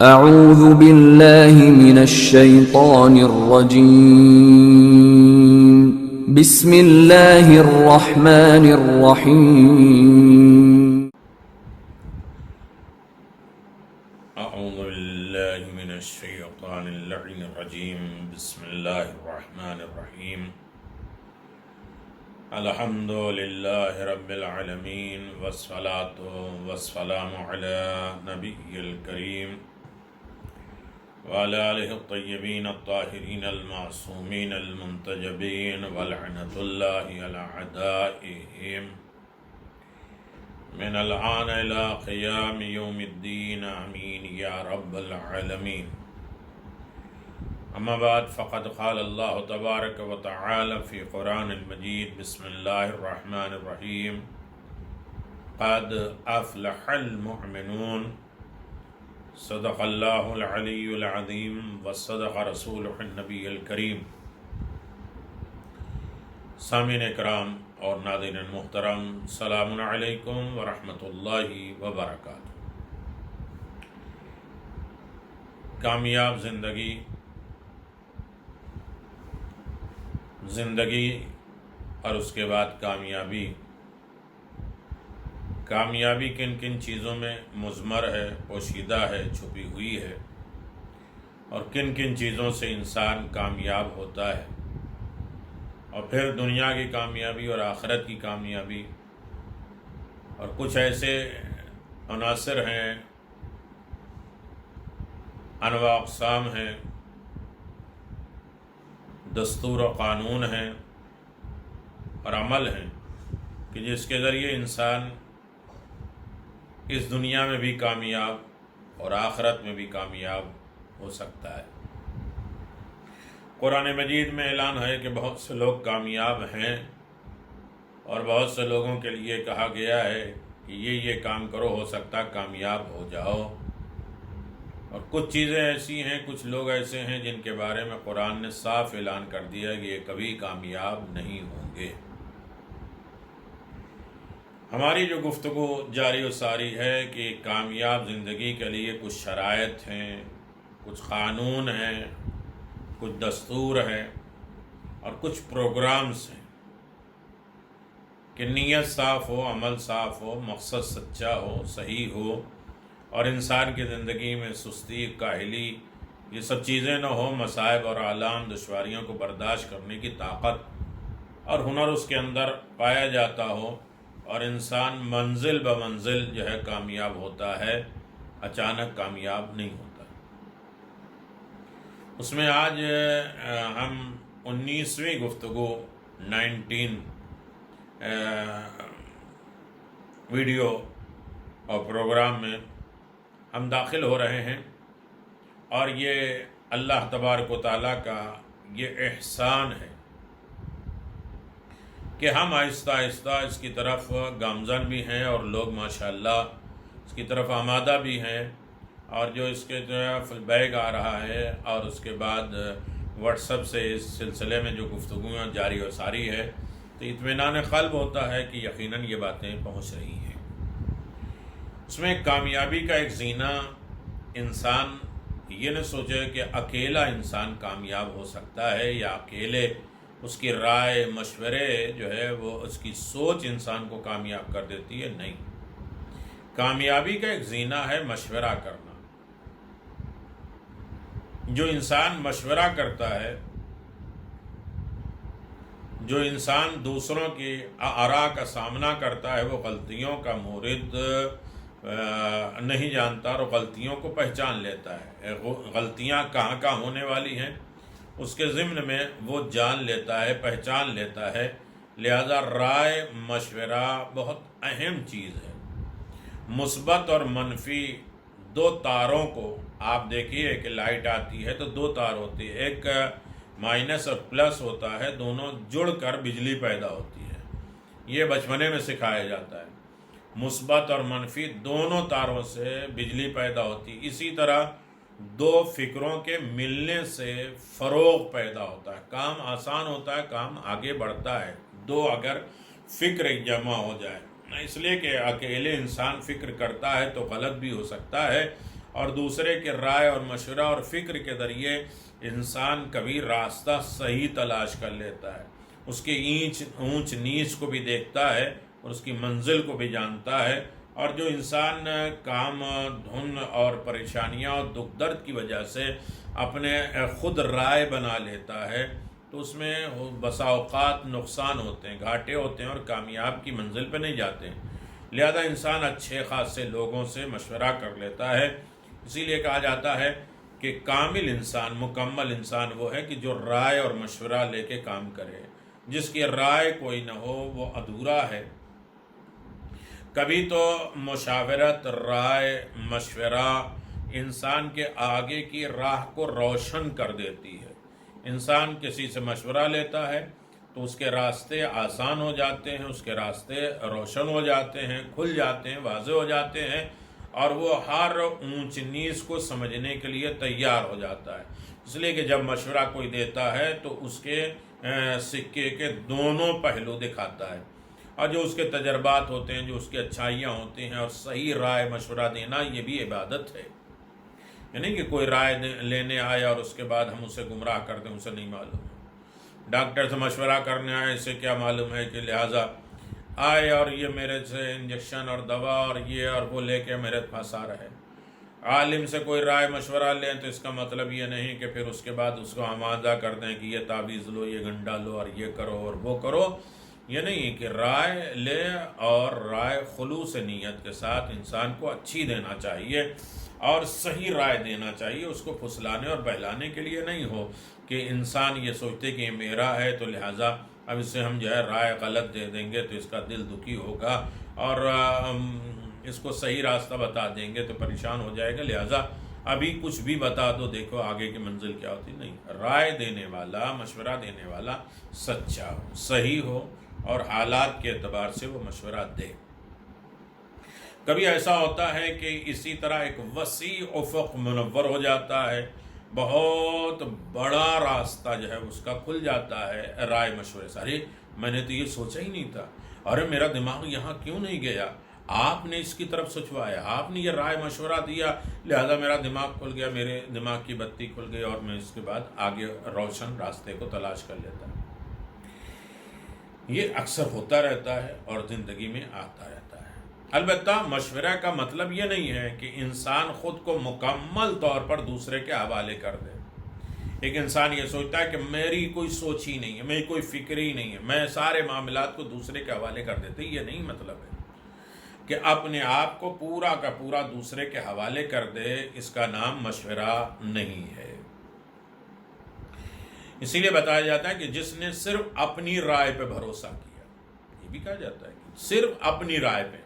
اعوذ باللہ من الشیطان الرجیم بسم اللہ الرحمن الرحیم اعوذ باللہ من الشیطان اللعین الرجیم بسم اللہ الرحمن الرحیم الحمد للہ رب العالمین والصلاة والسلام علی نبی الکریم وعلى آلہ الطیبین الطاہرین المعصومین المنتجبین ولعنۃ اللہ علی اعدائہم من الآن إلى قیام یوم الدین آمین یا رب العالمین اما بعد فقد قال اللہ تبارک و تعالی فی قرآن المجید بسم اللہ الرحمن الرحیم قد افلح المؤمنون صدق اللہ العلی العظیم وصدق رسولہ النبی الکریم۔ سامعین اکرام اور ناظرین محترم، السلام علیکم ورحمۃ اللہ وبرکاتہ۔ کامیاب زندگی اور اس کے بعد کامیابی کن کن چیزوں میں مضمر ہے، پوشیدہ ہے، چھپی ہوئی ہے، اور کن کن چیزوں سے انسان کامیاب ہوتا ہے، اور پھر دنیا کی کامیابی اور آخرت کی کامیابی، اور کچھ ایسے عناصر ہیں، انواع اقسام ہیں، دستور و قانون ہیں اور عمل ہیں کہ جس کے ذریعے انسان اس دنیا میں بھی کامیاب اور آخرت میں بھی کامیاب ہو سکتا ہے۔ قرآن مجید میں اعلان ہے کہ بہت سے لوگ کامیاب ہیں، اور بہت سے لوگوں کے لیے کہا گیا ہے کہ یہ کام کرو، ہو سکتا کامیاب ہو جاؤ۔ اور کچھ چیزیں ایسی ہیں، کچھ لوگ ایسے ہیں جن کے بارے میں قرآن نے صاف اعلان کر دیا کہ یہ کبھی کامیاب نہیں ہوں گے۔ ہماری جو گفتگو جاری و ساری ہے کہ کامیاب زندگی کے لیے کچھ شرائط ہیں، کچھ قانون ہیں، کچھ دستور ہیں اور کچھ پروگرامز ہیں کہ نیت صاف ہو، عمل صاف ہو، مقصد سچا ہو، صحیح ہو، اور انسان کی زندگی میں سستی، کاہلی، یہ سب چیزیں نہ ہو، مصائب اور آلام، دشواریوں کو برداشت کرنے کی طاقت اور ہنر اس کے اندر پایا جاتا ہو، اور انسان منزل بمنزل جو ہے کامیاب ہوتا ہے، اچانک کامیاب نہیں ہوتا۔ اس میں آج ہم 19ویں گفتگو 19 ویڈیو اور پروگرام میں ہم داخل ہو رہے ہیں، اور یہ اللہ تبارک و تعالیٰ کا یہ احسان ہے کہ ہم آہستہ آہستہ اس کی طرف گامزن بھی ہیں، اور لوگ ماشاءاللہ اس کی طرف آمادہ بھی ہیں، اور جو اس کے طرف بیگ آ رہا ہے، اور اس کے بعد واٹس ایپ سے اس سلسلے میں جو گفتگویں جاری و ساری ہے، تو اطمینان قلب ہوتا ہے کہ یقیناً یہ باتیں پہنچ رہی ہیں۔ اس میں کامیابی کا ایک زینہ، انسان یہ نہ سوچے کہ اکیلا انسان کامیاب ہو سکتا ہے، یا اکیلے اس کی رائے مشورے جو ہے وہ اس کی سوچ انسان کو کامیاب کر دیتی ہے۔ نہیں، کامیابی کا ایک زینہ ہے مشورہ کرنا۔ جو انسان مشورہ کرتا ہے، جو انسان دوسروں کی آراء کا سامنا کرتا ہے، وہ غلطیوں کا مورد نہیں جانتا، اور غلطیوں کو پہچان لیتا ہے۔ غلطیاں کہاں ہونے والی ہیں اس کے ضمن میں وہ جان لیتا ہے، پہچان لیتا ہے۔ لہذا رائے مشورہ بہت اہم چیز ہے۔ مثبت اور منفی دو تاروں کو آپ دیکھیے کہ لائٹ آتی ہے تو دو تار ہوتی ہے، ایک مائنس اور پلس ہوتا ہے، دونوں جڑ کر بجلی پیدا ہوتی ہے۔ یہ بچپنے میں سکھایا جاتا ہے۔ مثبت اور منفی دونوں تاروں سے بجلی پیدا ہوتی ہے۔ اسی طرح دو فکروں کے ملنے سے فروغ پیدا ہوتا ہے، کام آسان ہوتا ہے، کام آگے بڑھتا ہے، دو اگر فکر جمع ہو جائے۔ اس لیے کہ اکیلے انسان فکر کرتا ہے تو غلط بھی ہو سکتا ہے، اور دوسرے کے رائے اور مشورہ اور فکر کے ذریعے انسان کبھی راستہ صحیح تلاش کر لیتا ہے، اس کے اونچ نیچ کو بھی دیکھتا ہے اور اس کی منزل کو بھی جانتا ہے۔ اور جو انسان کام دھن اور پریشانیاں اور دکھ درد کی وجہ سے اپنے خود رائے بنا لیتا ہے تو اس میں بسا اوقات نقصان ہوتے ہیں، گھاٹے ہوتے ہیں اور کامیاب کی منزل پہ نہیں جاتے ہیں۔ لہذا انسان اچھے خاصے لوگوں سے مشورہ کر لیتا ہے۔ اسی لیے کہا جاتا ہے کہ کامل انسان، مکمل انسان وہ ہے کہ جو رائے اور مشورہ لے کے کام کرے۔ جس کی رائے کوئی نہ ہو وہ ادھورا ہے۔ کبھی تو مشاورت، رائے، مشورہ انسان کے آگے کی راہ کو روشن کر دیتی ہے۔ انسان کسی سے مشورہ لیتا ہے تو اس کے راستے آسان ہو جاتے ہیں، اس کے راستے روشن ہو جاتے ہیں، کھل جاتے ہیں، واضح ہو جاتے ہیں، اور وہ ہر اونچ نیچ کو سمجھنے کے لیے تیار ہو جاتا ہے۔ اس لیے کہ جب مشورہ کوئی دیتا ہے تو اس کے سکے کے دونوں پہلو دکھاتا ہے، اور جو اس کے تجربات ہوتے ہیں، جو اس کی اچھائیاں ہوتی ہیں، اور صحیح رائے مشورہ دینا یہ بھی عبادت ہے۔ یعنی کہ کوئی رائے لینے آئے اور اس کے بعد ہم اسے گمراہ کر دیں، اسے نہیں معلوم۔ ڈاکٹر سے مشورہ کرنے آئے، اسے کیا معلوم ہے کہ لہٰذا آئے اور یہ میرے سے انجیکشن اور دوا اور یہ اور وہ لے کے میرے پاس آ رہے۔ عالم سے کوئی رائے مشورہ لیں تو اس کا مطلب یہ نہیں کہ پھر اس کے بعد اس کو آمادہ کر دیں کہ یہ تعویذ لو، یہ گنڈا لو اور یہ کرو اور وہ کرو۔ یہ نہیں کہ رائے لے، اور رائے خلوص نیت کے ساتھ انسان کو اچھی دینا چاہیے اور صحیح رائے دینا چاہیے، اس کو پھسلانے اور بہلانے کے لیے نہیں ہو کہ انسان یہ سوچتے کہ یہ میرا ہے تو لہٰذا اب اس سے ہم جو ہے رائے غلط دے دیں گے تو اس کا دل دکھی ہوگا، اور اس کو صحیح راستہ بتا دیں گے تو پریشان ہو جائے گا، لہٰذا ابھی کچھ بھی بتا دو، دیکھو آگے کی منزل کیا ہوتی۔ نہیں، رائے دینے والا، مشورہ دینے والا سچا ہو، صحیح ہو، اور حالات کے اعتبار سے وہ مشورہ دے۔ کبھی ایسا ہوتا ہے کہ اسی طرح ایک وسیع افق منور ہو جاتا ہے، بہت بڑا راستہ جو ہے اس کا کھل جاتا ہے رائے مشورے سے۔ ارے میں نے تو یہ سوچا ہی نہیں تھا، ارے میرا دماغ یہاں کیوں نہیں گیا، آپ نے اس کی طرف سوچوایا، آپ نے یہ رائے مشورہ دیا، لہذا میرا دماغ کھل گیا، میرے دماغ کی بتی کھل گئی، اور میں اس کے بعد آگے روشن راستے کو تلاش کر لیتا ہوں۔ یہ اکثر ہوتا رہتا ہے اور زندگی میں آتا رہتا ہے۔ البتہ مشورہ کا مطلب یہ نہیں ہے کہ انسان خود کو مکمل طور پر دوسرے کے حوالے کر دے۔ ایک انسان یہ سوچتا ہے کہ میری کوئی سوچ ہی نہیں ہے، میری کوئی فکر ہی نہیں ہے، میں سارے معاملات کو دوسرے کے حوالے کر دیتے۔ یہ نہیں مطلب ہے کہ اپنے آپ کو پورا کا پورا دوسرے کے حوالے کر دے، اس کا نام مشورہ نہیں ہے۔ اسی لیے بتایا جاتا ہے کہ جس نے صرف اپنی رائے پہ بھروسہ کیا، یہ بھی کہا جاتا ہے کہ صرف اپنی رائے پہ،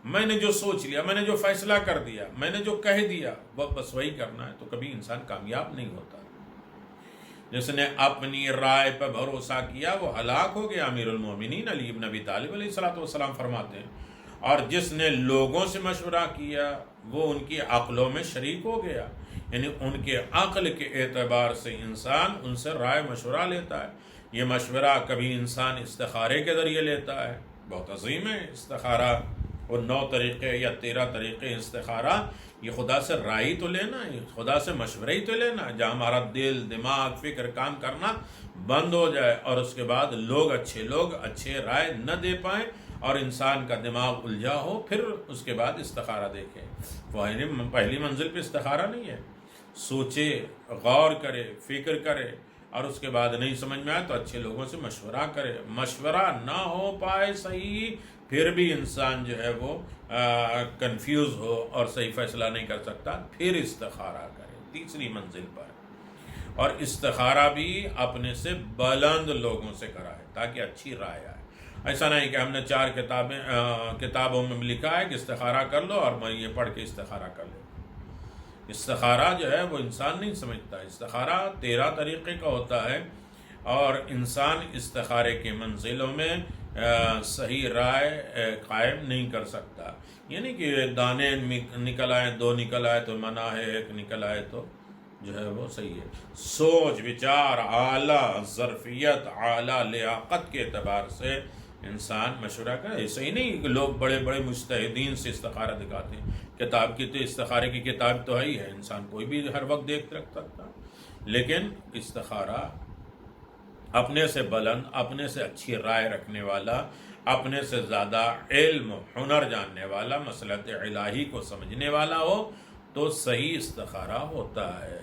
میں نے جو سوچ لیا، میں نے جو فیصلہ کر دیا، میں نے جو کہہ دیا، بس وہی کرنا ہے، تو کبھی انسان کامیاب نہیں ہوتا۔ جس نے اپنی رائے پہ بھروسہ کیا وہ ہلاک ہو گیا۔ امیر المومنین علی بن ابی طالب علیہ السلام فرماتے ہیں، اور جس نے لوگوں سے مشورہ کیا وہ ان کی عقلوں میں شریک ہو گیا، یعنی ان کے عقل کے اعتبار سے انسان ان سے رائے مشورہ لیتا ہے۔ یہ مشورہ کبھی انسان استخارے کے ذریعے لیتا ہے، بہت عظیم ہے استخارہ، وہ 9 طریقے یا 13 طریقے استخارہ، یہ خدا سے رائے تو لینا ہے، خدا سے مشورہ ہی تو لینا ہے، جہاں ہمارا دل، دماغ، فکر کام کرنا بند ہو جائے، اور اس کے بعد لوگ اچھے رائے نہ دے پائیں اور انسان کا دماغ الجھا ہو، پھر اس کے بعد استخارہ دیکھیں۔ پہلی منزل پہ استخارہ نہیں ہے، سوچے، غور کرے، فکر کرے، اور اس کے بعد نہیں سمجھ میں آئے تو اچھے لوگوں سے مشورہ کرے۔ مشورہ نہ ہو پائے صحیح، پھر بھی انسان جو ہے وہ کنفیوز ہو اور صحیح فیصلہ نہیں کر سکتا، پھر استخارہ کرے تیسری منزل پر، اور استخارہ بھی اپنے سے بلند لوگوں سے کرائے تاکہ اچھی رائے آئے۔ ایسا نہیں کہ ہم نے 4 کتابوں میں لکھا ہے کہ استخارہ کر لو اور میں یہ پڑھ کے استخارہ کر لوں۔ استخارہ جو ہے وہ انسان نہیں سمجھتا، استخارہ 13 طریقے کا ہوتا ہے، اور انسان استخارے کی منزلوں میں صحیح رائے قائم نہیں کر سکتا۔ یعنی کہ دانے نکل آئے، 2 نکل آئے تو منع ہے، 1 نکل آئے تو جو ہے وہ صحیح ہے۔ سوچ وچار اعلیٰ، ظرفیت اعلیٰ، لیاقت کے اعتبار سے انسان مشورہ کرے۔ ایسے ہی نہیں کہ لوگ بڑے بڑے مجتہدین سے استخارہ دکھاتے ہیں کہ کتاب کی تو استخارے کی کتاب تو ہے، انسان کوئی بھی ہر وقت دیکھ رکھ سکتا، لیکن استخارہ اپنے سے بلند، اپنے سے اچھی رائے رکھنے والا، اپنے سے زیادہ علم ہنر جاننے والا، مصلحت الہی کو سمجھنے والا ہو تو صحیح استخارہ ہوتا ہے۔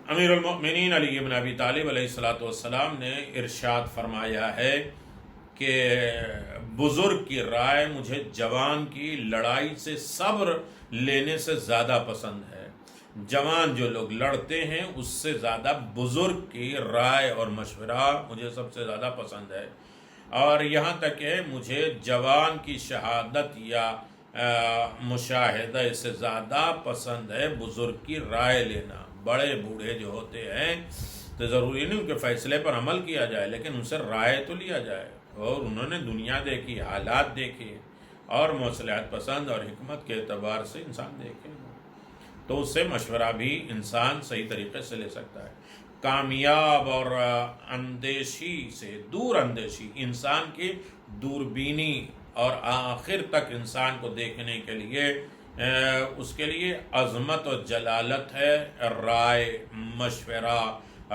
امیر المؤمنین علی بن ابی طالب علیہ السلام نے ارشاد فرمایا ہے کہ بزرگ کی رائے مجھے جوان کی لڑائی سے صبر لینے سے زیادہ پسند ہے۔ جوان جو لوگ لڑتے ہیں اس سے زیادہ بزرگ کی رائے اور مشورہ مجھے سب سے زیادہ پسند ہے، اور یہاں تک کہ مجھے جوان کی شہادت یا مشاہدہ سے زیادہ پسند ہے بزرگ کی رائے لینا۔ بڑے بوڑھے جو ہوتے ہیں تو ضروری نہیں ان کے فیصلے پر عمل کیا جائے، لیکن ان سے رائے تو لیا جائے، اور انہوں نے دنیا دیکھی، حالات دیکھے، اور مصلحت پسند اور حکمت کے اعتبار سے انسان دیکھے، تو اس سے مشورہ بھی انسان صحیح طریقے سے لے سکتا ہے۔ کامیاب اور اندیشی سے دور اندیشی انسان کی دوربینی اور آخر تک انسان کو دیکھنے کے لیے اس کے لیے عظمت و جلالت ہے رائے، مشورہ،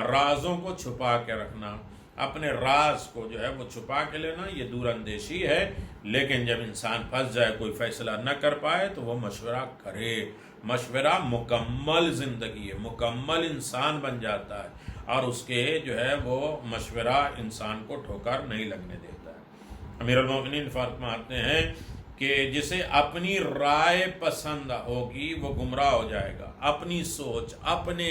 رازوں کو چھپا کے رکھنا، اپنے راز کو جو ہے وہ چھپا کے لینا، یہ دور اندیشی ہے۔ لیکن جب انسان پھنس جائے، کوئی فیصلہ نہ کر پائے، تو وہ مشورہ کرے۔ مشورہ مکمل زندگی ہے، مکمل انسان بن جاتا ہے، اور اس کے جو ہے وہ مشورہ انسان کو ٹھوکر نہیں لگنے دیتا ہے۔ امیر المومنین فرماتے ہیں کہ جسے اپنی رائے پسند ہوگی وہ گمراہ ہو جائے گا۔ اپنی سوچ، اپنے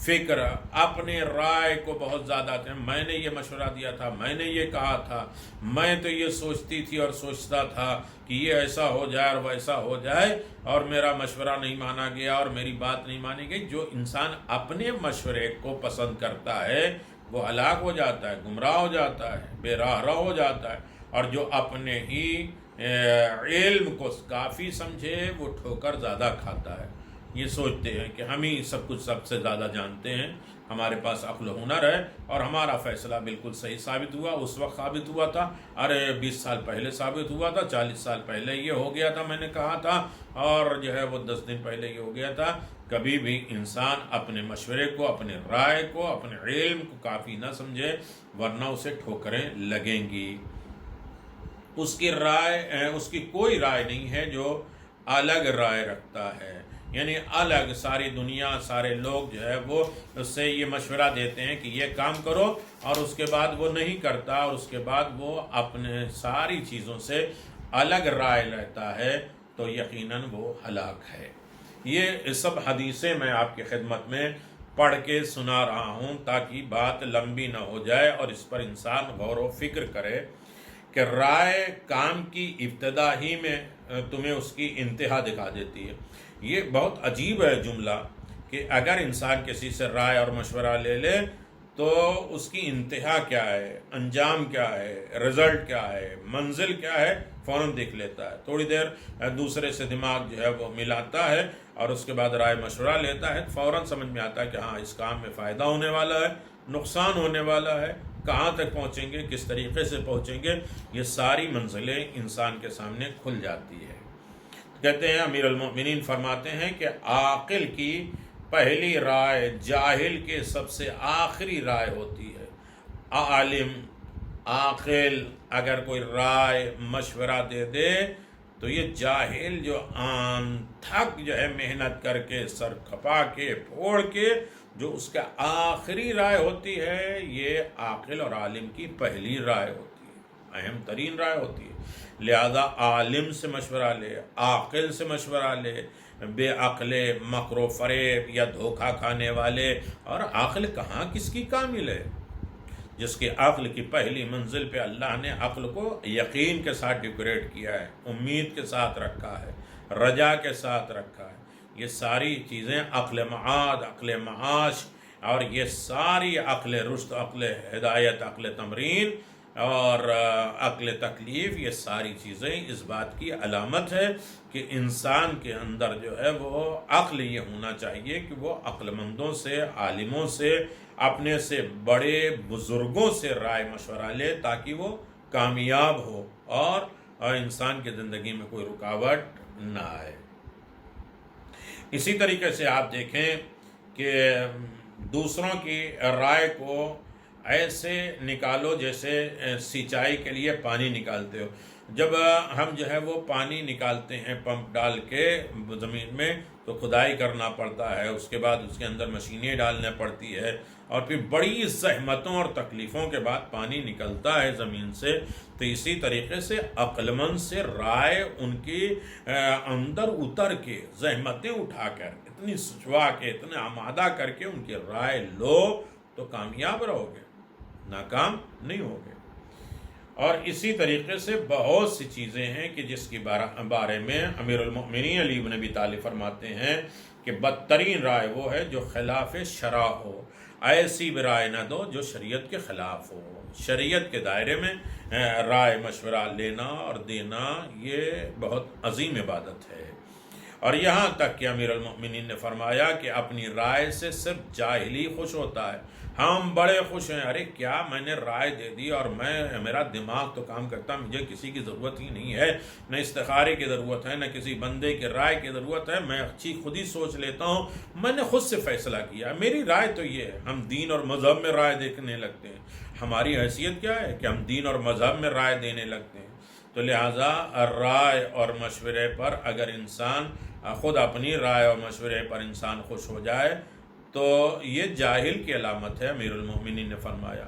فکر، اپنے رائے کو بہت زیادہ میں نے یہ مشورہ دیا تھا، میں نے یہ کہا تھا، میں تو یہ سوچتی تھی اور سوچتا تھا کہ یہ ایسا ہو جائے اور ویسا ہو جائے، اور میرا مشورہ نہیں مانا گیا اور میری بات نہیں مانی گئی۔ جو انسان اپنے مشورے کو پسند کرتا ہے وہ ہلاک ہو جاتا ہے، گمراہ ہو جاتا ہے، بے راہ رو ہو جاتا ہے، اور جو اپنے ہی علم کو کافی سمجھے وہ ٹھوکر زیادہ کھاتا ہے۔ یہ سوچتے ہیں کہ ہم ہی سب کچھ سب سے زیادہ جانتے ہیں، ہمارے پاس عقل و ہنر ہے، اور ہمارا فیصلہ بالکل صحیح ثابت ہوا، اس وقت ثابت ہوا تھا، ارے 20 سال پہلے ثابت ہوا تھا، 40 سال پہلے یہ ہو گیا تھا، میں نے کہا تھا، اور جو ہے وہ 10 دن پہلے یہ ہو گیا تھا۔ کبھی بھی انسان اپنے مشورے کو، اپنے رائے کو، اپنے علم کو کافی نہ سمجھے، ورنہ اسے ٹھوکریں لگیں گی۔ اس کی کوئی رائے نہیں ہے جو الگ رائے رکھتا ہے، یعنی الگ ساری دنیا، سارے لوگ جو ہے وہ اس سے یہ مشورہ دیتے ہیں کہ یہ کام کرو، اور اس کے بعد وہ نہیں کرتا، اور اس کے بعد وہ اپنے ساری چیزوں سے الگ رائے لیتا ہے، تو یقیناً وہ ہلاک ہے۔ یہ سب حدیثیں میں آپ کی خدمت میں پڑھ کے سنا رہا ہوں تاکہ بات لمبی نہ ہو جائے، اور اس پر انسان غور و فکر کرے کہ رائے کام کی ابتدا ہی میں تمہیں اس کی انتہا دکھا دیتی ہے۔ یہ بہت عجیب ہے جملہ کہ اگر انسان کسی سے رائے اور مشورہ لے لے تو اس کی انتہا کیا ہے، انجام کیا ہے، رزلٹ کیا ہے، منزل کیا ہے، فوراً دیکھ لیتا ہے۔ تھوڑی دیر دوسرے سے دماغ جو ہے وہ ملاتا ہے اور اس کے بعد رائے مشورہ لیتا ہے، فوراً سمجھ میں آتا ہے کہ ہاں اس کام میں فائدہ ہونے والا ہے، نقصان ہونے والا ہے، کہاں تک پہنچیں گے، کس طریقے سے پہنچیں گے، یہ ساری منزلیں انسان کے سامنے کھل جاتی ہے۔ کہتے ہیں امیر المؤمنین فرماتے ہیں کہ عاقل کی پہلی رائے جاہل کے سب سے آخری رائے ہوتی ہے۔ عالم، عاقل اگر کوئی رائے مشورہ دے دے تو یہ جاہل جو آن تھک جو ہے محنت کر کے، سر کھپا کے، پھوڑ کے، جو اس کا آخری رائے ہوتی ہے، یہ عاقل اور عالم کی پہلی رائے ہوتی ہے، اہم ترین رائے ہوتی ہے۔ لہذا عالم سے مشورہ لے، عاقل سے مشورہ لے، بے عقل، مکر و فریب یا دھوکہ کھانے والے، اور عقل کہاں کس کی کامل ہے؟ جس کی عقل کی پہلی منزل پہ اللہ نے عقل کو یقین کے ساتھ ڈیکوریٹ کیا ہے، امید کے ساتھ رکھا ہے، رجا کے ساتھ رکھا ہے۔ یہ ساری چیزیں عقل معاد، عقل معاش، اور یہ ساری عقل رشد، عقل ہدایت، عقل تمرین اور عقل تکلیف، یہ ساری چیزیں اس بات کی علامت ہے کہ انسان کے اندر جو ہے وہ عقل یہ ہونا چاہیے کہ وہ عقل مندوں سے، عالموں سے، اپنے سے بڑے بزرگوں سے رائے مشورہ لے تاکہ وہ کامیاب ہو اور اور انسان کی زندگی میں کوئی رکاوٹ نہ آئے۔ اسی طریقے سے آپ دیکھیں کہ دوسروں کی رائے کو ایسے نکالو جیسے سینچائی کے لیے پانی نکالتے ہو۔ جب ہم جو ہے وہ پانی نکالتے ہیں پمپ ڈال کے زمین میں تو کھدائی کرنا پڑتا ہے، اس کے بعد اس کے اندر مشینیں ڈالنا پڑتی ہے، اور پھر بڑی زحمتوں اور تکلیفوں کے بعد پانی نکلتا ہے زمین سے۔ تو اسی طریقے سے عقل مند سے رائے ان کی اندر اتر کے زحمتیں اٹھا کر اتنی سچوا کے اتنے آمادہ کر کے ان کی رائے لو تو کامیاب رہو گے، ناکام نہیں ہوگے۔ اور اسی طریقے سے بہت سی چیزیں ہیں کہ جس کی بارے میں امیر المؤمنین علی بن ابی طالب فرماتے ہیں کہ بدترین رائے وہ ہے جو خلاف شرع ہو، ایسی بھی رائے نہ دو جو شریعت کے خلاف ہو۔ شریعت کے دائرے میں رائے مشورہ لینا اور دینا یہ بہت عظیم عبادت ہے۔ اور یہاں تک کہ امیر المؤمنین نے فرمایا کہ اپنی رائے سے صرف جاہل ہی خوش ہوتا ہے۔ ہم بڑے خوش ہیں، ارے کیا میں نے رائے دے دی اور میرا دماغ تو کام کرتا، مجھے کسی کی ضرورت ہی نہیں ہے، نہ استخارے کی ضرورت ہے، نہ کسی بندے کی رائے کی ضرورت ہے، میں اچھی خود ہی سوچ لیتا ہوں، میں نے خود سے فیصلہ کیا، میری رائے تو یہ ہے۔ ہم دین اور مذہب میں رائے دینے لگتے ہیں۔ ہماری حیثیت کیا ہے کہ ہم دین اور مذہب میں رائے دینے لگتے ہیں؟ تو لہٰذا رائے اور مشورے پر اگر انسان خود اپنی رائے اور مشورے پر انسان خوش ہو جائے تو یہ جاہل کی علامت ہے۔ امیر المؤمنین نے فرمایا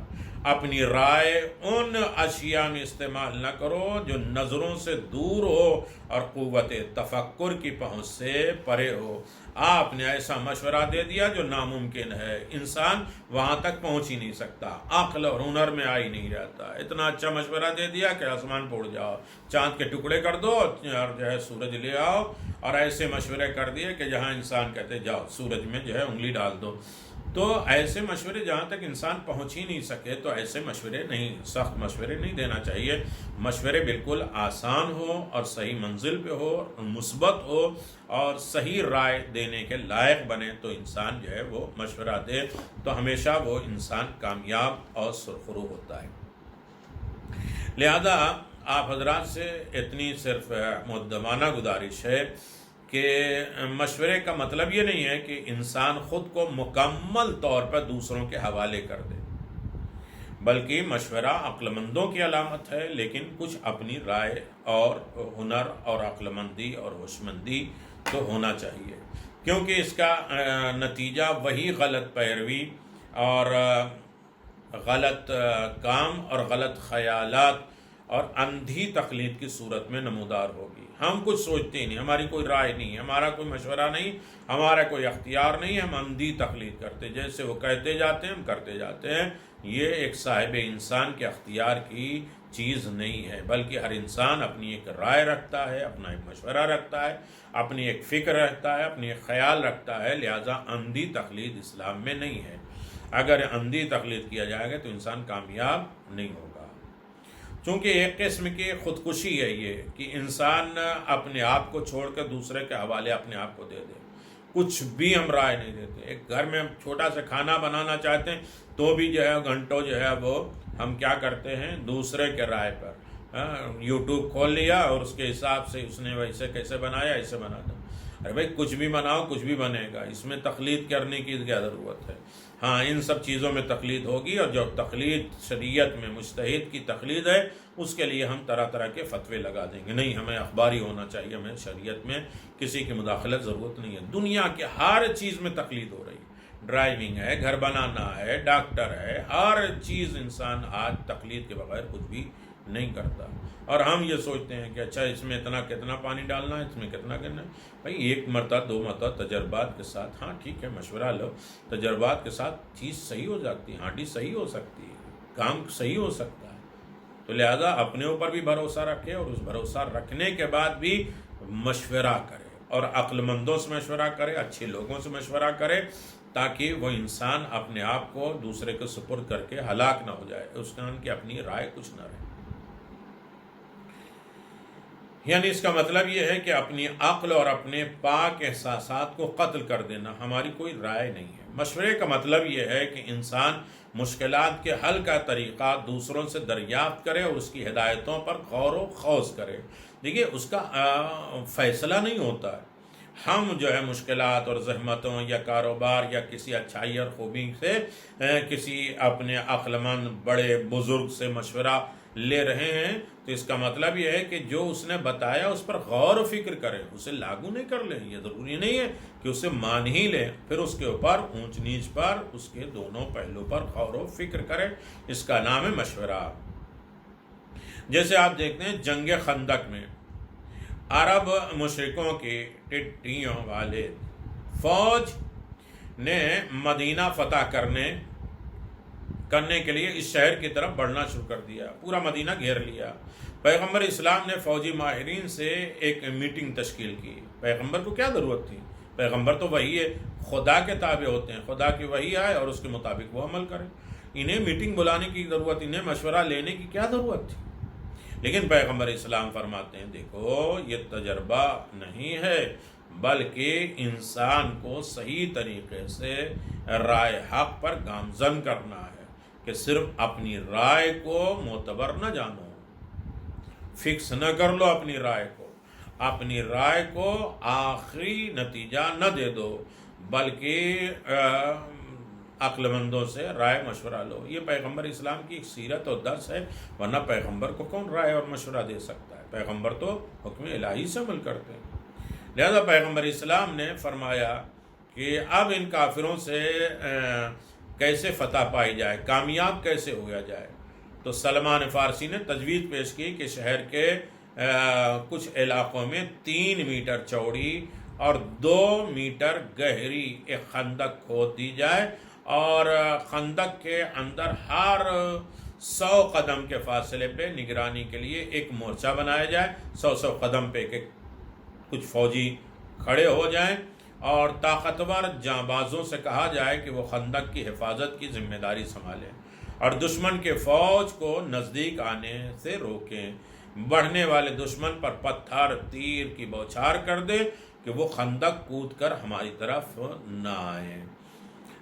اپنی رائے ان اشیاء میں استعمال نہ کرو جو نظروں سے دور ہو اور قوت تفکر کی پہنچ سے پرے ہو۔ آپ نے ایسا مشورہ دے دیا جو ناممکن ہے، انسان وہاں تک پہنچ ہی نہیں سکتا، عقل اور ہنر میں آ ہی نہیں جاتا۔ اتنا اچھا مشورہ دے دیا کہ آسمان پھوڑ جاؤ، چاند کے ٹکڑے کر دو اور جو ہے سورج لے آؤ، اور ایسے مشورے کر دیے کہ جہاں انسان کہتے جاؤ سورج میں جو ہے انگلی ڈال دو۔ تو ایسے مشورے جہاں تک انسان پہنچ ہی نہیں سکے تو ایسے مشورے نہیں، سخت مشورے نہیں دینا چاہیے۔ مشورے بالکل آسان ہو اور صحیح منزل پہ ہو، مثبت ہو اور صحیح رائے دینے کے لائق بنے تو انسان جو ہے وہ مشورہ دے تو ہمیشہ وہ انسان کامیاب اور سرخرو ہوتا ہے۔ لہذا آپ حضرات سے اتنی صرف مؤدبانہ گزارش ہے کہ مشورے کا مطلب یہ نہیں ہے کہ انسان خود کو مکمل طور پر دوسروں کے حوالے کر دے، بلکہ مشورہ عقل مندوں کی علامت ہے، لیکن کچھ اپنی رائے اور ہنر اور عقل مندی اور ہوش مندی تو ہونا چاہیے، کیونکہ اس کا نتیجہ وہی غلط پیروی اور غلط کام اور غلط خیالات اور اندھی تقلید کی صورت میں نمودار ہوگی۔ ہم کچھ سوچتے ہی نہیں، ہماری کوئی رائے نہیں، ہمارا کوئی مشورہ نہیں، ہمارا کوئی اختیار نہیں، ہم اندھی تقلید کرتے، جیسے وہ کہتے جاتے ہیں ہم کرتے جاتے ہیں۔ یہ ایک صاحب انسان کے اختیار کی چیز نہیں ہے، بلکہ ہر انسان اپنی ایک رائے رکھتا ہے، اپنا ایک مشورہ رکھتا ہے، اپنی ایک فکر رکھتا ہے، اپنی ایک خیال رکھتا ہے۔ لہٰذا اندھی تقلید اسلام میں نہیں ہے۔ اگر اندھی تقلید کیا جائے گا تو انسان کامیاب نہیں ہوگا، چونکہ ایک قسم کی خودکشی ہے یہ کہ انسان اپنے آپ کو چھوڑ کر دوسرے کے حوالے اپنے آپ کو دے دے۔ کچھ بھی ہم رائے نہیں دیتے۔ ایک گھر میں ہم چھوٹا سا کھانا بنانا چاہتے ہیں تو بھی جو ہے گھنٹوں جو ہے وہ ہم کیا کرتے ہیں دوسرے کے رائے پر یوٹیوب کھول لیا اور اس کے حساب سے اس نے ویسے کیسے بنایا ایسے بنا دو۔ ارے بھائی کچھ بھی بناؤ کچھ بھی بنے گا، اس میں تقلید کرنے کی کیا ضرورت ہے؟ ہاں ان سب چیزوں میں تقلید ہوگی، اور جو تقلید شریعت میں مجتہد کی تقلید ہے اس کے لیے ہم طرح طرح کے فتوے لگا دیں گے۔ نہیں، ہمیں اخباری ہونا چاہیے، ہمیں شریعت میں کسی کی مداخلت ضرورت نہیں ہے۔ دنیا کے ہر چیز میں تقلید ہو رہی ہے، ڈرائیونگ ہے، گھر بنانا ہے، ڈاکٹر ہے، ہر چیز انسان آج تقلید کے بغیر کچھ بھی نہیں کرتا۔ اور ہم یہ سوچتے ہیں کہ اچھا اس میں کتنا پانی ڈالنا ہے، اس میں کتنا کرنا ہے۔ بھائی ایک مرتبہ دو مرتبہ تجربات کے ساتھ، ہاں ٹھیک ہے مشورہ لو، تجربات کے ساتھ چیز صحیح ہو جاتی ہے، ہانڈی صحیح ہو سکتی ہے، کام صحیح ہو سکتا ہے۔ تو لہذا اپنے اوپر بھی بھروسہ رکھے اور اس بھروسہ رکھنے کے بعد بھی مشورہ کرے اور عقل مندوں سے مشورہ کرے، اچھے لوگوں سے مشورہ کرے، تاکہ وہ انسان اپنے آپ کو دوسرے کو سپرد کر کے ہلاک نہ ہو جائے، اس کا ان کی اپنی رائے کچھ نہ رہے۔ یعنی اس کا مطلب یہ ہے کہ اپنی عقل اور اپنے پاک احساسات کو قتل کر دینا ہماری کوئی رائے نہیں ہے۔ مشورے کا مطلب یہ ہے کہ انسان مشکلات کے حل کا طریقہ دوسروں سے دریافت کرے اور اس کی ہدایتوں پر غور و خوض کرے۔ دیکھیے اس کا فیصلہ نہیں ہوتا ہے۔ ہم جو ہے مشکلات اور زحمتوں یا کاروبار یا کسی اچھائی اور خوبی سے کسی اپنے عقل مند بڑے بزرگ سے مشورہ لے رہے ہیں تو اس کا مطلب یہ ہے کہ جو اس نے بتایا اس پر غور و فکر کریں، اسے لاگو نہیں کر لیں۔ یہ ضروری نہیں ہے کہ اسے مان ہی لیں، پھر اس کے اوپر اونچ نیچ پر اس کے دونوں پہلو پر غور و فکر کریں۔ اس کا نام ہے مشورہ۔ جیسے آپ دیکھتے ہیں جنگ خندق میں عرب مشرکوں کی ٹٹیوں والے فوج نے مدینہ فتح کرنے کے لیے اس شہر کی طرف بڑھنا شروع کر دیا، پورا مدینہ گھیر لیا۔ پیغمبر اسلام نے فوجی ماہرین سے ایک میٹنگ تشکیل کی۔ پیغمبر کو کیا ضرورت تھی؟ پیغمبر تو وہی ہے، خدا کے تابع ہوتے ہیں، خدا کی وحی آئے اور اس کے مطابق وہ عمل کریں۔ انہیں میٹنگ بلانے کی ضرورت، انہیں مشورہ لینے کی کیا ضرورت تھی؟ لیکن پیغمبر اسلام فرماتے ہیں دیکھو یہ تجربہ نہیں ہے، بلکہ انسان کو صحیح طریقے سے رائے حق پر گامزن کرنا ہے کہ صرف اپنی رائے کو معتبر نہ جانو، فکس نہ کر لو اپنی رائے کو، اپنی رائے کو آخری نتیجہ نہ دے دو، بلکہ عقل مندوں سے رائے مشورہ لو۔ یہ پیغمبر اسلام کی ایک سیرت اور درس ہے، ورنہ پیغمبر کو کون رائے اور مشورہ دے سکتا ہے؟ پیغمبر تو حکم الہی سے عمل کرتے ہیں۔ لہذا پیغمبر اسلام نے فرمایا کہ اب ان کافروں سے کیسے فتح پائی جائے، کامیاب کیسے ہوا جائے؟ تو سلمان فارسی نے تجویز پیش کی کہ شہر کے کچھ علاقوں میں 3 میٹر چوڑی اور 2 میٹر گہری ایک خندق کھود دی جائے اور خندق کے اندر ہر 100 قدم کے فاصلے پہ نگرانی کے لیے ایک مورچہ بنایا جائے، 100 قدم پہ کہ کچھ فوجی کھڑے ہو جائیں اور طاقتور جانبازوں سے کہا جائے کہ وہ خندق کی حفاظت کی ذمہ داری سنبھالیں اور دشمن کے فوج کو نزدیک آنے سے روکیں، بڑھنے والے دشمن پر پتھر تیر کی بوچھار کر دیں کہ وہ خندق کود کر ہماری طرف نہ آئیں۔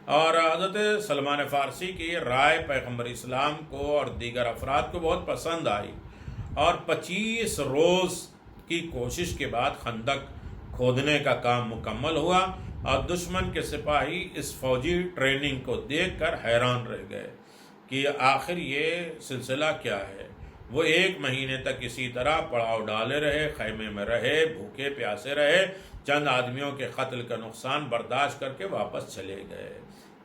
اور حضرت سلمان فارسی کی رائے پیغمبر اسلام کو اور دیگر افراد کو بہت پسند آئی اور 25 روز کی کوشش کے بعد خندق کھودنے کا کام مکمل ہوا اور دشمن کے سپاہی اس فوجی ٹریننگ کو دیکھ کر حیران رہ گئے کہ آخر یہ سلسلہ کیا ہے۔ وہ 1 مہینے تک اسی طرح پڑاؤ ڈالے رہے، خیمے میں رہے، بھوکے پیاسے رہے، چند آدمیوں کے قتل کا نقصان برداشت کر کے واپس چلے گئے۔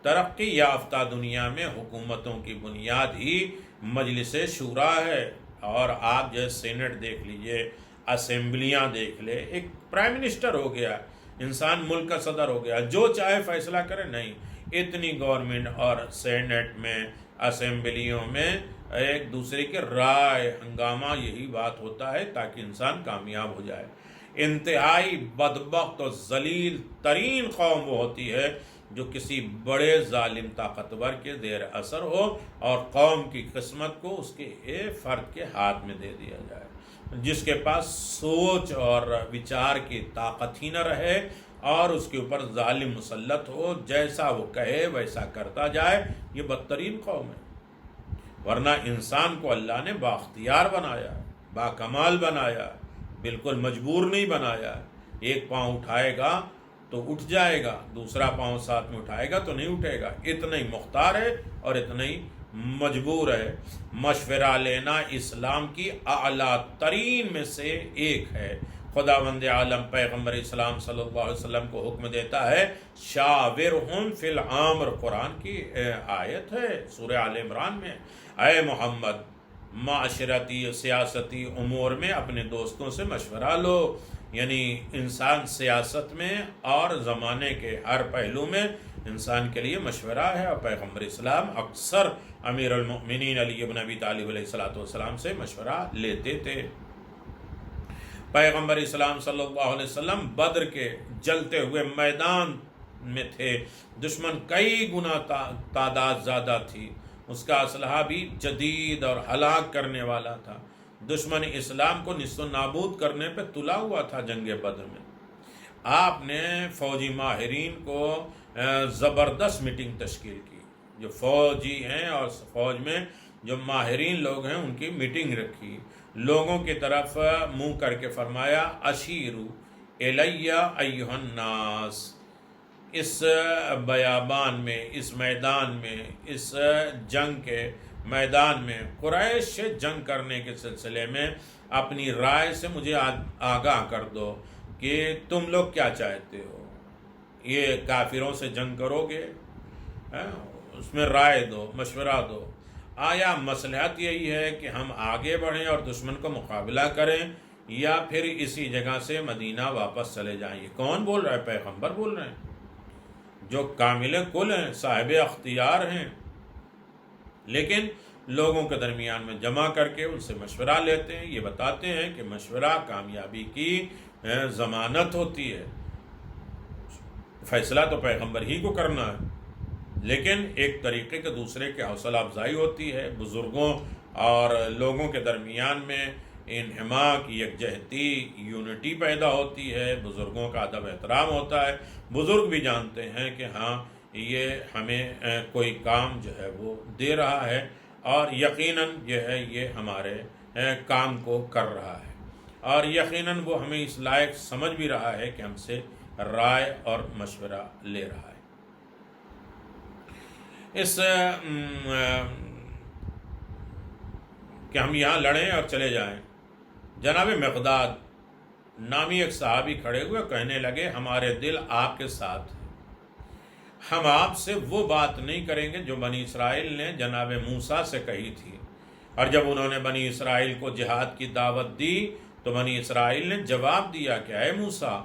ترقی یافتہ دنیا میں حکومتوں کی بنیاد ہی مجلس شورا ہے، اور آپ جو سینٹ دیکھ لیجئے، اسمبلیاں دیکھ لے، ایک پرائم منسٹر ہو گیا، انسان ملک کا صدر ہو گیا، جو چاہے فیصلہ کرے؟ نہیں، اتنی گورنمنٹ اور سینٹ میں، اسمبلیوں میں ایک دوسرے کے رائے ہنگامہ یہی بات ہوتا ہے تاکہ انسان کامیاب ہو جائے۔ انتہائی بدبخت اور ذلیل ترین قوم وہ ہوتی ہے جو کسی بڑے ظالم طاقتور کے زیر اثر ہو اور قوم کی قسمت کو اس کے ایک فرد کے ہاتھ میں دے دیا جائے، جس کے پاس سوچ اور وچار کی طاقت ہی نہ رہے اور اس کے اوپر ظالم مسلط ہو، جیسا وہ کہے ویسا کرتا جائے۔ یہ بدترین قوم ہے۔ ورنہ انسان کو اللہ نے بااختیار بنایا، باکمال بنایا، بالکل مجبور نہیں بنایا۔ ایک پاؤں اٹھائے گا تو اٹھ جائے گا، دوسرا پاؤں ساتھ میں اٹھائے گا تو نہیں اٹھے گا، اتنا ہی مختار ہے اور اتنا ہی مجبور ہے۔ مشورہ لینا اسلام کی اعلیٰ ترین میں سے ایک ہے۔ خداوند عالم پیغمبر اسلام صلی اللہ علیہ وسلم کو حکم دیتا ہے، شاورہم فی الامر، قرآن کی آیت ہے سورہ آل عمران میں، اے محمد معاشرتی سیاستی امور میں اپنے دوستوں سے مشورہ لو۔ یعنی انسان سیاست میں اور زمانے کے ہر پہلو میں انسان کے لیے مشورہ ہے، اور پیغمبر اسلام اکثر امیر المؤمنین علی بن ابی طالب علیہ السلام سے مشورہ لیتے تھے۔ پیغمبر اسلام صلی اللہ علیہ وسلم بدر کے جلتے ہوئے میدان میں تھے، دشمن کئی گنا تعداد زیادہ تھی، اس کا اسلحہ بھی جدید اور ہلاک کرنے والا تھا۔ دشمن اسلام کو نصف و نابود کرنے پہ تلا ہوا تھا جنگ بدر میں۔ آپ نے فوجی ماہرین کو زبردست میٹنگ تشکیل کی، جو فوجی ہیں اور فوج میں جو ماہرین لوگ ہیں ان کی میٹنگ رکھی، لوگوں کی طرف منہ کر کے فرمایا اشیرو الیہ ایھا الناس۔ اس بیابان میں، اس میدان میں، اس جنگ کے میدان میں قریش سے جنگ کرنے کے سلسلے میں اپنی رائے سے مجھے آگاہ کر دو کہ تم لوگ کیا چاہتے ہو، یہ کافروں سے جنگ کرو گے؟ اس میں رائے دو، مشورہ دو۔ آیا مصلحت یہی ہے کہ ہم آگے بڑھیں اور دشمن کو مقابلہ کریں، یا پھر اسی جگہ سے مدینہ واپس چلے جائیں؟ یہ کون بول رہا ہے؟ پیغمبر بول رہے ہیں جو کامل کل ہیں، صاحب اختیار ہیں، لیکن لوگوں کے درمیان میں جمع کر کے ان سے مشورہ لیتے ہیں۔ یہ بتاتے ہیں کہ مشورہ کامیابی کی ضمانت ہوتی ہے، فیصلہ تو پیغمبر ہی کو کرنا ہے، لیکن ایک طریقے کے دوسرے کے حوصلہ افزائی ہوتی ہے، بزرگوں اور لوگوں کے درمیان میں انہماک، یکجہتی، یونٹی پیدا ہوتی ہے، بزرگوں کا ادب احترام ہوتا ہے، بزرگ بھی جانتے ہیں کہ ہاں یہ ہمیں کوئی کام جو ہے وہ دے رہا ہے اور یقیناً جو ہے یہ ہمارے کام کو کر رہا ہے، اور یقیناً وہ ہمیں اس لائق سمجھ بھی رہا ہے کہ ہم سے رائے اور مشورہ لے رہا ہے۔ اس کہ ہم یہاں لڑیں اور چلے جائیں، جناب مقداد نامی ایک صحابی کھڑے ہوئے، کہنے لگے ہمارے دل آپ کے ساتھ ہیں، ہم آپ سے وہ بات نہیں کریں گے جو بنی اسرائیل نے جناب موسیٰ سے کہی تھی، اور جب انہوں نے بنی اسرائیل کو جہاد کی دعوت دی تو بنی اسرائیل نے جواب دیا کہ اے موسیٰ،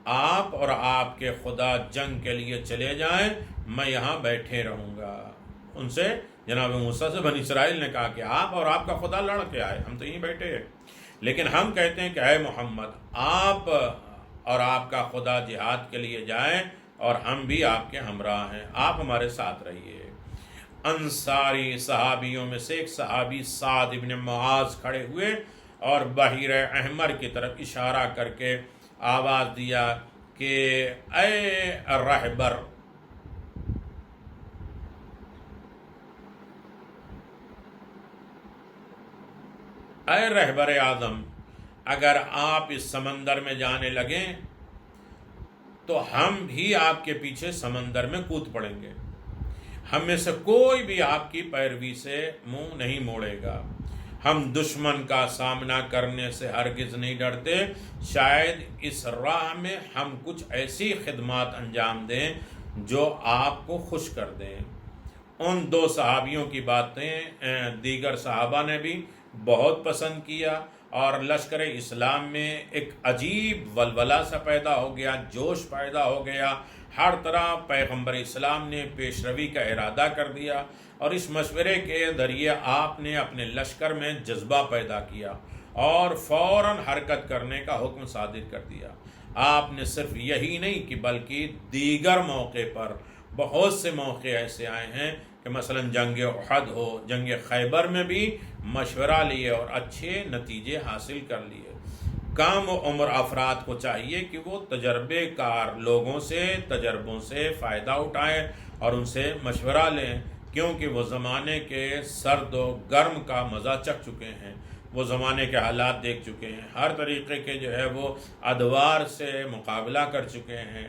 آپ اور آپ کے خدا جنگ کے لیے چلے جائیں، میں یہاں بیٹھے رہوں گا۔ ان سے جناب موسیٰ سے بنی اسرائیل نے کہا کہ آپ اور آپ کا خدا لڑ کے آئے، ہم تو یہیں بیٹھے ہیں، لیکن ہم کہتے ہیں کہ اے محمد، آپ اور آپ کا خدا جہاد کے لیے جائیں اور ہم بھی آپ کے ہمراہ ہیں، آپ ہمارے ساتھ رہیے۔ انصاری صحابیوں میں سے ایک صحابی سعد ابن معاذ کھڑے ہوئے اور بحیر احمر کی طرف اشارہ کر کے آواز دیا کہ اے رہبر، اے رہبر اعظم، اگر آپ اس سمندر میں جانے لگیں تو ہم بھی آپ کے پیچھے سمندر میں کود پڑیں گے، ہم میں سے کوئی بھی آپ کی پیروی سے منہ نہیں موڑے گا، ہم دشمن کا سامنا کرنے سے ہرگز نہیں ڈرتے، شاید اس راہ میں ہم کچھ ایسی خدمات انجام دیں جو آپ کو خوش کر دیں۔ ان دو صحابیوں کی باتیں دیگر صحابہ نے بھی بہت پسند کیا، اور لشکر اسلام میں ایک عجیب ولولہ سا پیدا ہو گیا، جوش پیدا ہو گیا، ہر طرح پیغمبر اسلام نے پیشروی کا ارادہ کر دیا، اور اس مشورے کے ذریعے آپ نے اپنے لشکر میں جذبہ پیدا کیا اور فوراً حرکت کرنے کا حکم صادر کر دیا۔ آپ نے صرف یہی نہیں کہ بلکہ دیگر موقع پر بہت سے موقع ایسے آئے ہیں کہ مثلا جنگ احد ہو، جنگ خیبر میں بھی مشورہ لیے اور اچھے نتیجے حاصل کر لیے۔ کم عمر افراد کو چاہیے کہ وہ تجربے کار لوگوں سے، تجربوں سے فائدہ اٹھائیں اور ان سے مشورہ لیں، کیونکہ وہ زمانے کے سرد و گرم کا مزہ چکھ چکے ہیں، وہ زمانے کے حالات دیکھ چکے ہیں، ہر طریقے کے جو ہے وہ ادوار سے مقابلہ کر چکے ہیں،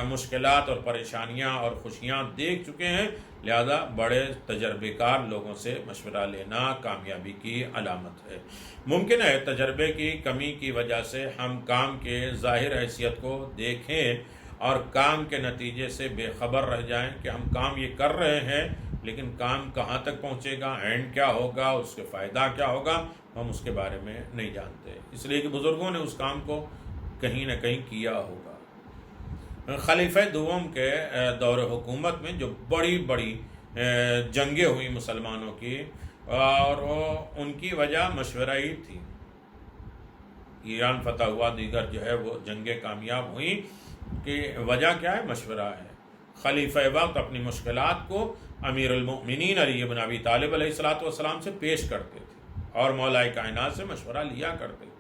مشکلات اور پریشانیاں اور خوشیاں دیکھ چکے ہیں، لہذا بڑے تجربے کار لوگوں سے مشورہ لینا کامیابی کی علامت ہے۔ ممکن ہے تجربے کی کمی کی وجہ سے ہم کام کے ظاہر حیثیت کو دیکھیں اور کام کے نتیجے سے بے خبر رہ جائیں کہ ہم کام یہ کر رہے ہیں، لیکن کام کہاں تک پہنچے گا، اینڈ کیا ہوگا، اس کے فائدہ کیا ہوگا، ہم اس کے بارے میں نہیں جانتے، اس لیے کہ بزرگوں نے اس کام کو کہیں نہ کہیں کیا ہوگا۔ خلیفہ دوم کے دور حکومت میں جو بڑی بڑی جنگیں ہوئی مسلمانوں کی، اور ان کی وجہ مشورہ ہی تھی، ایران فتح ہوا، دیگر جو ہے وہ جنگیں کامیاب ہوئیں، کہ وجہ کیا ہے؟ مشورہ ہے۔ خلیفہ وقت اپنی مشکلات کو امیر المؤمنین علی بن ابی طالب علیہ الصلوۃ والسلام سے پیش کرتے تھے، اور مولا کائنات سے مشورہ لیا کرتے تھے۔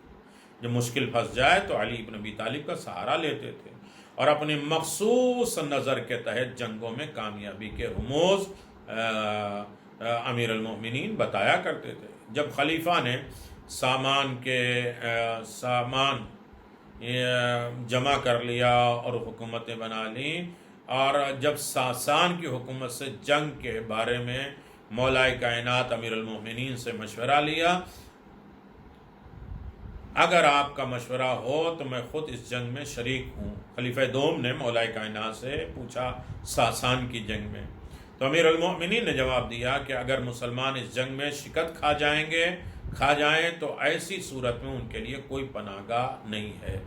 جب مشکل پھنس جائے تو علی بن ابی طالب کا سہارا لیتے تھے اور اپنی مخصوص نظر کے تحت جنگوں میں کامیابی کے رموز امیر المؤمنین بتایا کرتے تھے۔ جب خلیفہ نے سامان جمع کر لیا اور حکومتیں بنا لیں، اور جب ساسان کی حکومت سے جنگ کے بارے میں مولا کائنات امیر المؤمنین سے مشورہ لیا، اگر آپ کا مشورہ ہو تو میں خود اس جنگ میں شریک ہوں۔ خلیفہ دوم نے مولا کائنات سے پوچھا ساسان کی جنگ میں، تو امیر المؤمنین نے جواب دیا کہ اگر مسلمان اس جنگ میں شکست کھا جائیں تو ایسی صورت میں ان کے لیے کوئی پناہ گاہ نہیں ہے۔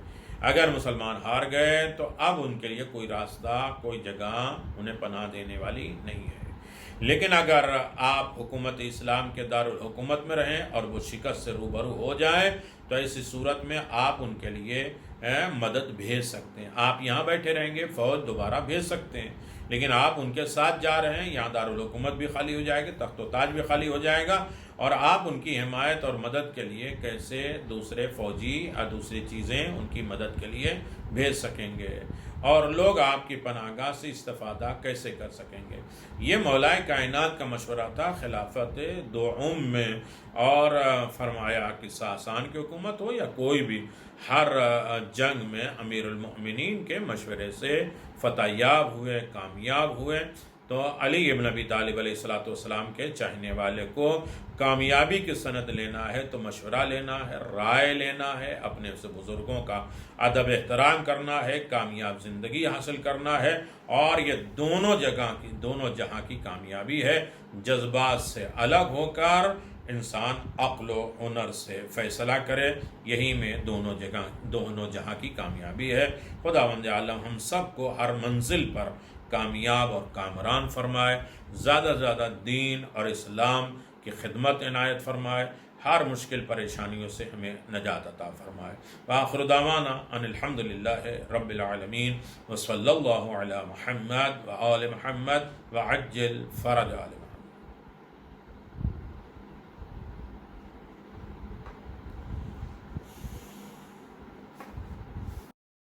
اگر مسلمان ہار گئے تو اب ان کے لیے کوئی راستہ، کوئی جگہ انہیں پناہ دینے والی نہیں ہے۔ لیکن اگر آپ حکومت اسلام کے دارالحکومت میں رہیں اور وہ شکست سے روبرو ہو جائے تو ایسی صورت میں آپ ان کے لیے مدد بھیج سکتے ہیں۔ آپ یہاں بیٹھے رہیں گے، فوج دوبارہ بھیج سکتے ہیں، لیکن آپ ان کے ساتھ جا رہے ہیں، یہاں دارالحکومت بھی خالی ہو جائے گی، تخت و تاج بھی خالی ہو جائے گا، اور آپ ان کی حمایت اور مدد کے لیے کیسے دوسرے فوجی اور دوسری چیزیں ان کی مدد کے لیے بھیج سکیں گے، اور لوگ آپ کی پناہ گاہ سے استفادہ کیسے کر سکیں گے۔ یہ مولا کائنات کا مشورہ تھا خلافت دوم میں، اور فرمایا کہ ساسان کی حکومت ہو یا کوئی بھی، ہر جنگ میں امیر المؤمنین کے مشورے سے فتح یاب ہوئے، کامیاب ہوئے۔ تو علی ابن ابی طالب علیہ السلام کے چاہنے والے کو کامیابی کی سند لینا ہے تو مشورہ لینا ہے، رائے لینا ہے، اپنے سے بزرگوں کا ادب احترام کرنا ہے، کامیاب زندگی حاصل کرنا ہے، اور یہ دونوں جہاں کی کامیابی ہے۔ جذبات سے الگ ہو کر انسان عقل و ہنر سے فیصلہ کرے، یہی میں دونوں جہاں کی کامیابی ہے۔ خداوند عالم ہم سب کو ہر منزل پر کامیاب اور کامران فرمائے، زیادہ سے زیادہ دین اور اسلام کی خدمت عنایت فرمائے، ہر مشکل پریشانیوں سے ہمیں نجات عطا فرمائے۔ وآخر دعوانا ان الحمدللہ رب العالمین، وصلی اللہ علی محمد وآل محمد وعجل فرج آل محمد۔